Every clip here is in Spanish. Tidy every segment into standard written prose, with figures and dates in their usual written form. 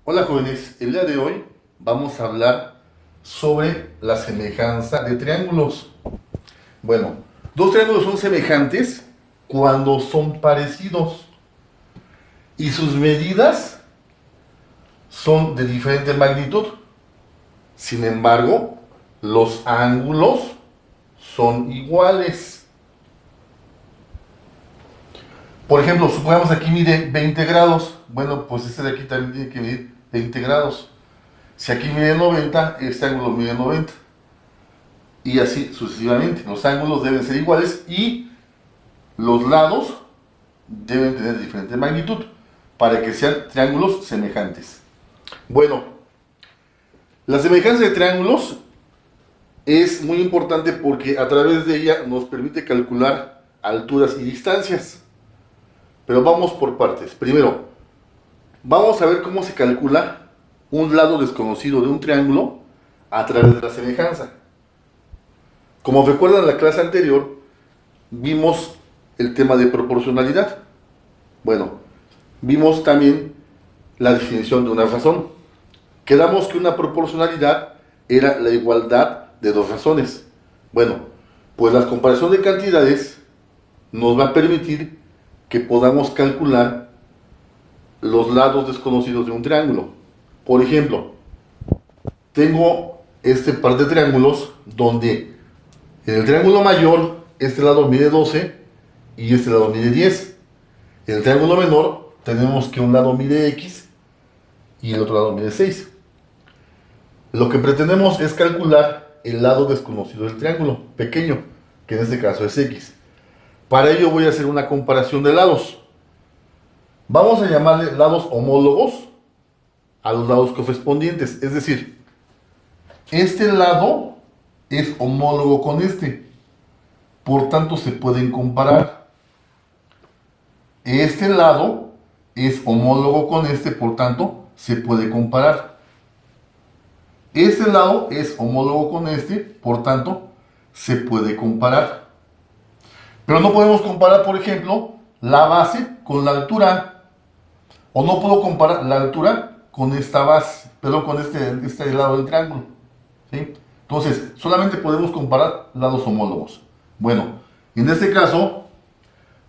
Hola jóvenes, el día de hoy vamos a hablar sobre la semejanza de triángulos. Bueno, dos triángulos son semejantes cuando son parecidos y sus medidas son de diferente magnitud. Sin embargo, los ángulos son iguales. Por ejemplo, supongamos aquí mide 20 grados. Bueno, pues este de aquí también tiene que medir 20 grados. Si aquí mide 90, este ángulo mide 90. Y así sucesivamente. Los ángulos deben ser iguales y los lados deben tener diferente magnitud para que sean triángulos semejantes. Bueno, la semejanza de triángulos es muy importante porque a través de ella nos permite calcular alturas y distancias. Pero vamos por partes. Primero, vamos a ver cómo se calcula un lado desconocido de un triángulo a través de la semejanza. Como recuerdan en la clase anterior, vimos el tema de proporcionalidad. Bueno, vimos también la definición de una razón. Quedamos que una proporcionalidad era la igualdad de dos razones. Bueno, pues la comparación de cantidades nos va a permitir que podamos calcular los lados desconocidos de un triángulo. Por ejemplo, tengo este par de triángulos donde en el triángulo mayor este lado mide 12 y este lado mide 10. En el triángulo menor tenemos que un lado mide X y el otro lado mide 6. Lo que pretendemos es calcular el lado desconocido del triángulo pequeño, que en este caso es X. Para ello voy a hacer una comparación de lados. Vamos a llamarle lados homólogos a los lados correspondientes. Es decir, este lado es homólogo con este. Por tanto, se pueden comparar. Este lado es homólogo con este, por tanto, se puede comparar. Este lado es homólogo con este, por tanto, se puede comparar. Pero no podemos comparar, por ejemplo, la base con la altura. O no puedo comparar la altura con esta base, perdón, con este lado del triángulo. ¿Sí? Entonces, solamente podemos comparar lados homólogos. Bueno, en este caso,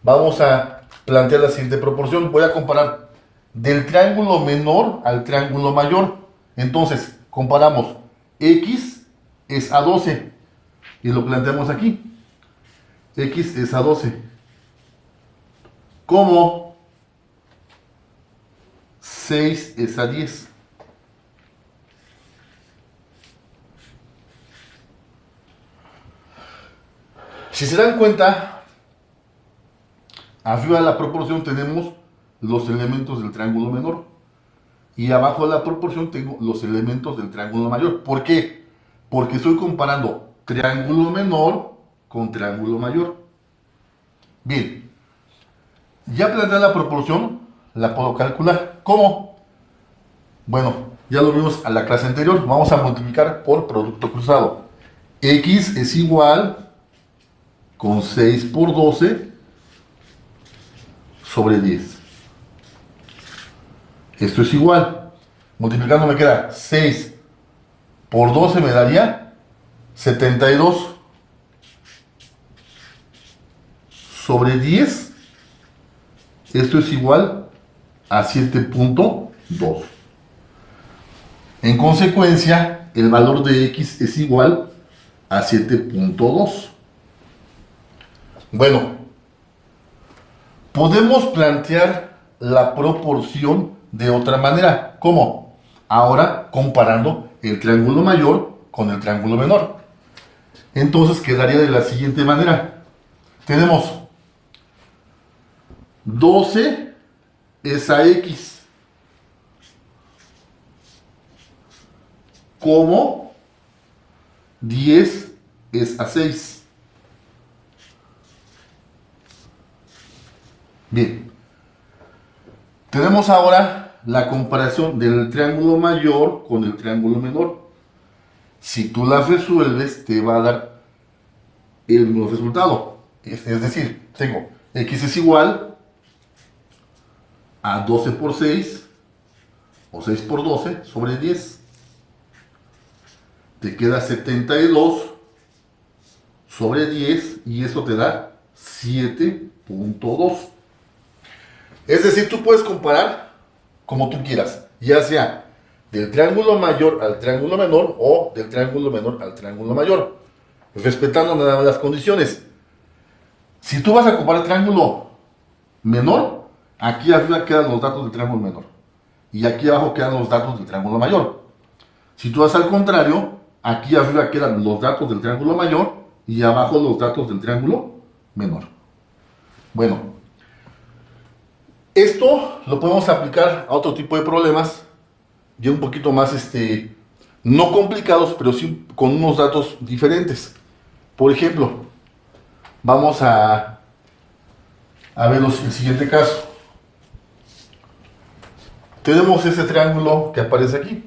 vamos a plantear la siguiente proporción. Voy a comparar del triángulo menor al triángulo mayor. Entonces, comparamos X es a 12 y lo planteamos aquí. X es a 12. Como 6 es a 10. Si se dan cuenta, arriba de la proporción tenemos los elementos del triángulo menor y abajo de la proporción tengo los elementos del triángulo mayor. ¿Por qué? Porque estoy comparando triángulo menor con triángulo mayor. Bien, ya planteé la proporción, la puedo calcular. ¿Cómo? Bueno, ya lo vimos a la clase anterior. Vamos a multiplicar por producto cruzado. X es igual con 6 por 12 sobre 10. Esto es igual. Multiplicando me queda 6 por 12 me daría 72 sobre 10. Esto es igual a 7.2. En consecuencia, el valor de X es igual a 7.2. Bueno, podemos plantear la proporción de otra manera. ¿Cómo? Ahora comparando el triángulo mayor con el triángulo menor. Entonces quedaría de la siguiente manera. Tenemos 12 es a X, como 10 es a 6. Bien, tenemos ahora la comparación del triángulo mayor con el triángulo menor. Si tú las resuelves, te va a dar el mismo resultado. Es decir, tengo X es igual a 12 por 6 o 6 por 12 sobre 10. Te queda 72 sobre 10 y eso te da 7.2. Es decir, tú puedes comparar como tú quieras, ya sea del triángulo mayor al triángulo menor o del triángulo menor al triángulo mayor, respetando nada más las condiciones. Si tú vas a comparar el triángulo menor, aquí arriba quedan los datos del triángulo menor y aquí abajo quedan los datos del triángulo mayor. Si tú vas al contrario, aquí arriba quedan los datos del triángulo mayor y abajo los datos del triángulo menor. Bueno, esto lo podemos aplicar a otro tipo de problemas, ya un poquito más, no complicados, pero sí con unos datos diferentes. Por ejemplo, vamos a ver el siguiente caso. Tenemos ese triángulo que aparece aquí.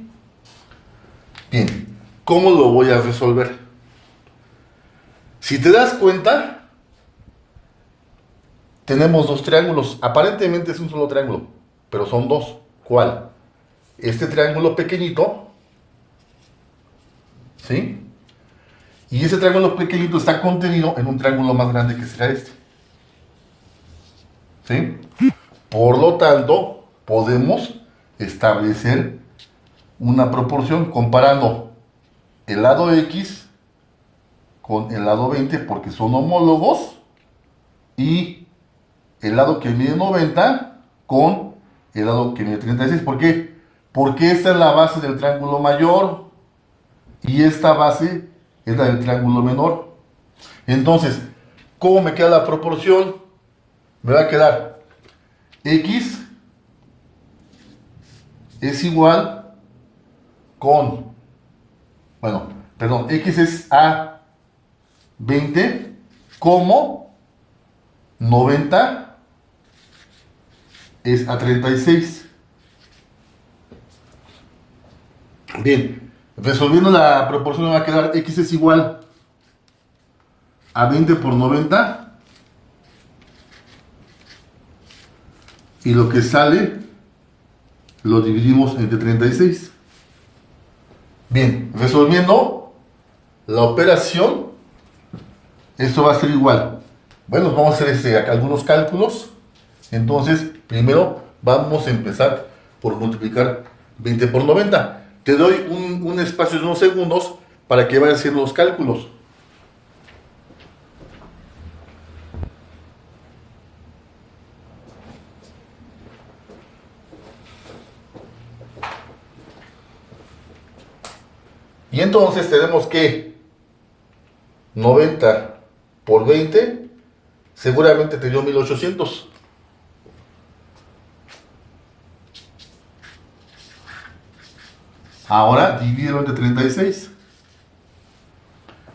Bien, ¿cómo lo voy a resolver? Si te das cuenta, tenemos dos triángulos. Aparentemente es un solo triángulo, pero son dos. ¿Cuál? Este triángulo pequeñito, ¿sí? Y ese triángulo pequeñito está contenido en un triángulo más grande que será este. ¿Sí? Por lo tanto, podemos establecer una proporción comparando el lado X con el lado 20 porque son homólogos y el lado que mide 90 con el lado que mide 36. ¿Por qué? Porque esta es la base del triángulo mayor y esta base es la del triángulo menor. Entonces, ¿cómo me queda la proporción? Me va a quedar X es igual con, bueno, perdón, X es a 20 como 90 es a 36. Bien, resolviendo la proporción me va a quedar X es igual a 20 por 90 y lo que sale lo dividimos entre 36. Bien, resolviendo la operación, esto va a ser igual. Bueno, vamos a hacer acá algunos cálculos. Entonces, primero vamos a empezar por multiplicar 20 por 90. Te doy un espacio de unos segundos para que vayas haciendo los cálculos. Y entonces tenemos que 90 por 20 seguramente te dio 1800. Ahora divídelo entre 36.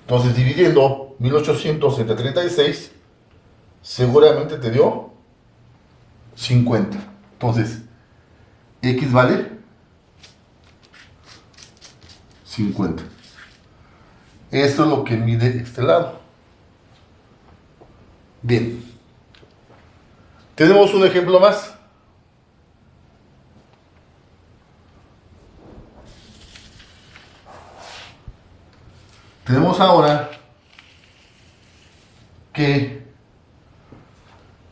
Entonces dividiendo 1800 entre 36 seguramente te dio 50. Entonces X vale 50. Esto es lo que mide este lado. Bien. Tenemos un ejemplo más. Tenemos ahora que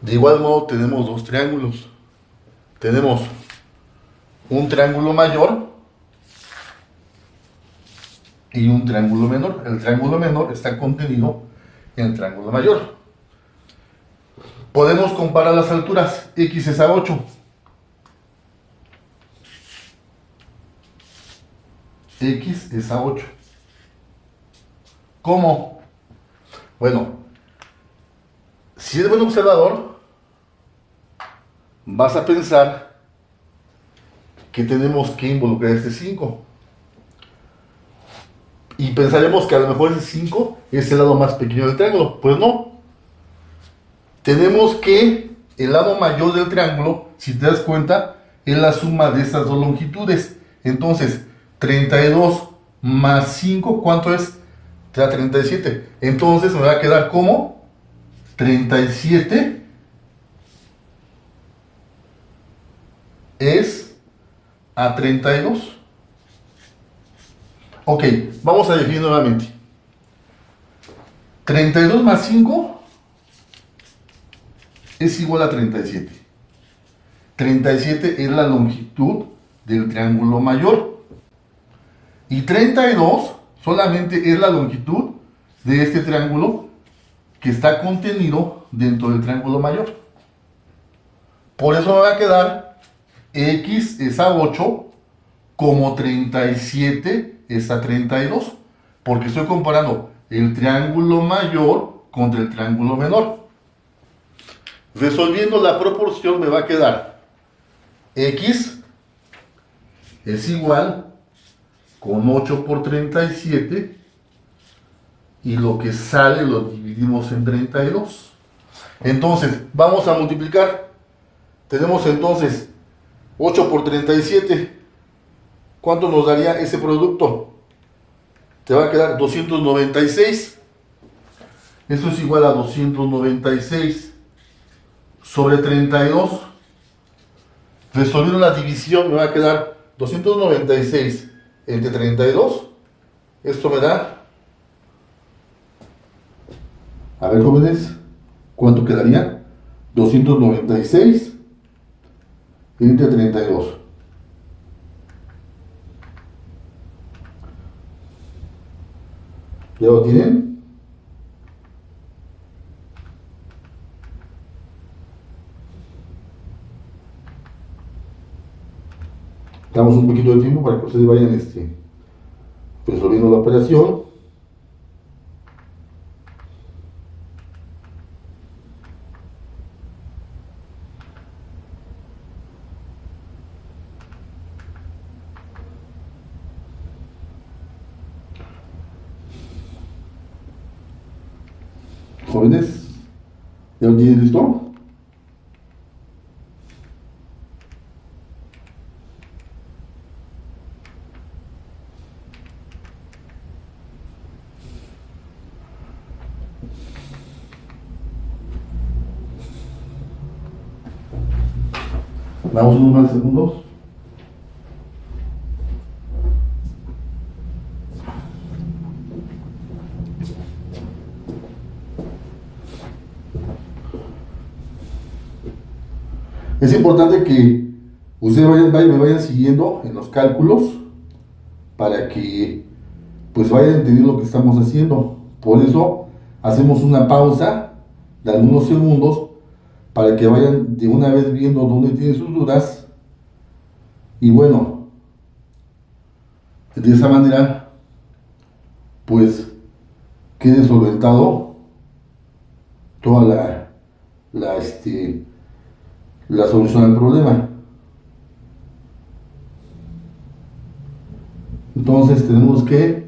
de igual modo tenemos dos triángulos. Tenemos un triángulo mayor y un triángulo menor. El triángulo menor está contenido en el triángulo mayor. Podemos comparar las alturas. X es a 8. X es a 8. ¿Cómo? Bueno, si eres buen observador, vas a pensar que tenemos que involucrar este 5. Y pensaremos que a lo mejor ese 5 es el lado más pequeño del triángulo. Pues no. Tenemos que el lado mayor del triángulo, si te das cuenta, es la suma de estas dos longitudes. Entonces, 32 más 5, ¿cuánto es? Te da 37. Entonces me va a quedar como 37 es a 32. Ok, vamos a definir nuevamente. 32 más 5 es igual a 37. 37 es la longitud del triángulo mayor. Y 32 solamente es la longitud de este triángulo que está contenido dentro del triángulo mayor. Por eso me va a quedar x es a 8 como 37 es a 32. Porque estoy comparando el triángulo mayor contra el triángulo menor. Resolviendo la proporción me va a quedar x es igual con 8 por 37 y lo que sale lo dividimos en 32. Entonces, vamos a multiplicar. Tenemos entonces 8 por 37. ¿Cuánto nos daría ese producto? Te va a quedar 296. Esto es igual a 296 sobre 32. Resolviendo la división me va a quedar 296 entre 32. Esto me da, a ver jóvenes, ¿cuánto quedaría? 296 entre 32. ¿Ya lo tienen? Damos un poquito de tiempo para que ustedes vayan resolviendo la operación. Jóvenes, ¿ya lo tienen listo? Damos unos más segundos. Es importante que ustedes me vayan siguiendo en los cálculos para que pues vayan entendiendo lo que estamos haciendo. Por eso hacemos una pausa de algunos segundos para que vayan de una vez viendo dónde tienen sus dudas. Y bueno, de esa manera pues quede solventado toda la solución al problema. Entonces tenemos que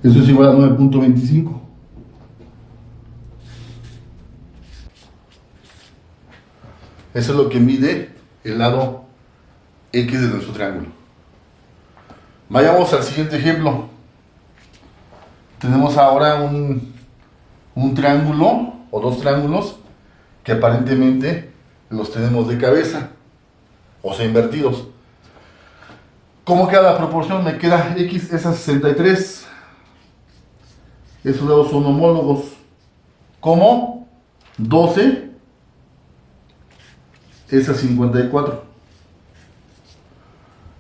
eso es igual a 9.25. Eso es lo que mide el lado X de nuestro triángulo. Vayamos al siguiente ejemplo. Tenemos ahora un triángulo o dos triángulos que aparentemente los tenemos de cabeza, o sea, invertidos. ¿Cómo queda la proporción? Me queda X es a 63. Esos lados son homólogos. ¿Cómo? 12 es a 54.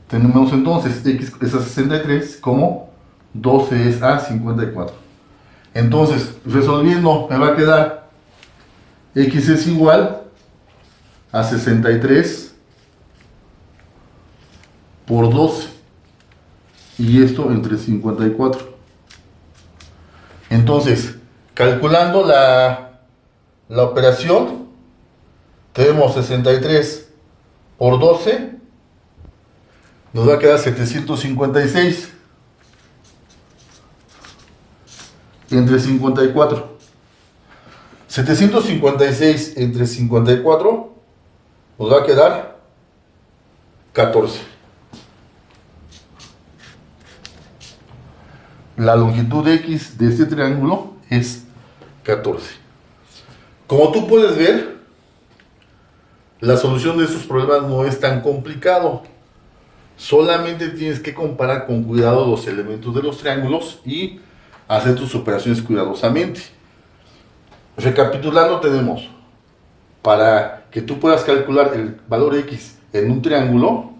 Tenemos entonces X es a 63 como 12 es a 54. Entonces, resolviendo, me va a quedar X es igual a 63 por 12. Y esto entre 54. Entonces, calculando la operación, tenemos 63 por 12, nos va a quedar 756 entre 54. 756 entre 54 nos va a quedar 14. La longitud X de este triángulo es 14. Como tú puedes ver, la solución de estos problemas no es tan complicado. Solamente tienes que comparar con cuidado los elementos de los triángulos y hacer tus operaciones cuidadosamente. Recapitulando, tenemos, para que tú puedas calcular el valor X en un triángulo,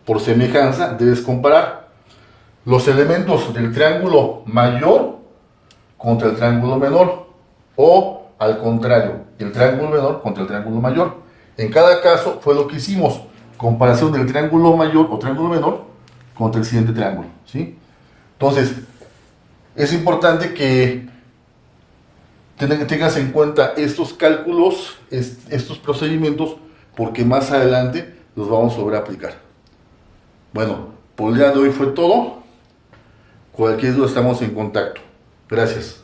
por semejanza, debes comparar los elementos del triángulo mayor contra el triángulo menor, o al contrario, el triángulo menor contra el triángulo mayor. En cada caso fue lo que hicimos, comparación del triángulo mayor o triángulo menor contra el siguiente triángulo, ¿sí? Entonces, es importante que tengas en cuenta estos cálculos, estos procedimientos, porque más adelante los vamos a volver a aplicar. Bueno, por el día de hoy fue todo. Cualquier duda estamos en contacto. Gracias.